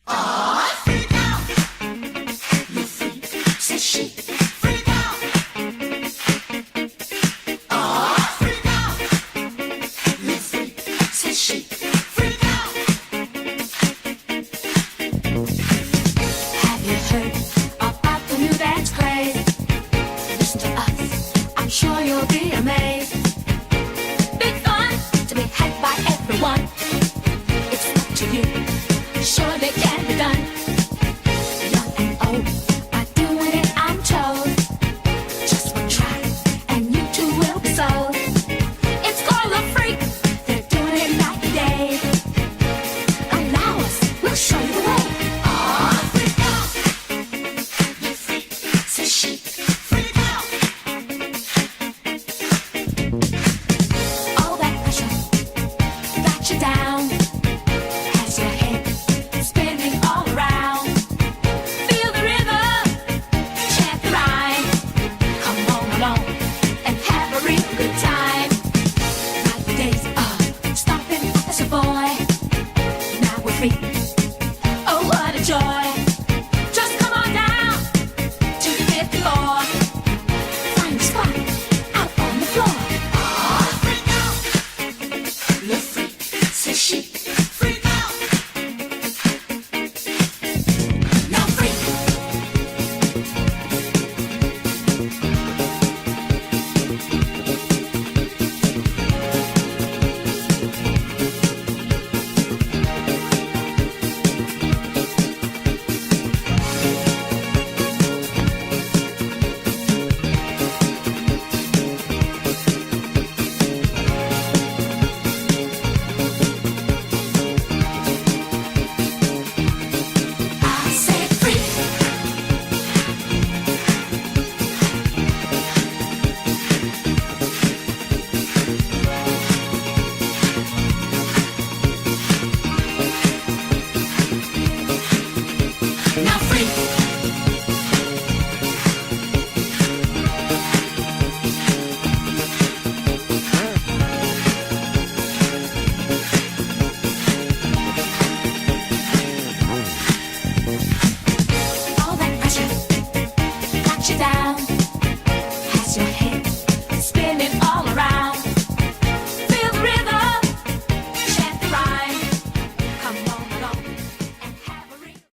Freak out. You freak, says she. Freak out. Freak out. You freak, says she. Freak out. Have you heard about the new dance craze? Mr. Us, I'm sure you'll be amazed. Big fun to be had by everyone. It's up to you, surely can be done. Young and old are doing it, I'm told. Just one try and you too will be sold. It's called a freak, they're doing it night and day. Allow us, we'll show you the way. Freak out. You freak, says she. Freak out. All that pressure got you down, has your head spinning all around. Feel the rhythm, chant the rhyme. Come on along and have a real good time. Like the days of stomping as a boy, now we're free. Oh, what a joy! Just come on down to the 5th floor. Find a spot out on the floor. Freak out. You freak, says she. Freak out. Now freak. I said freak. Now freak. All that pressure got you down.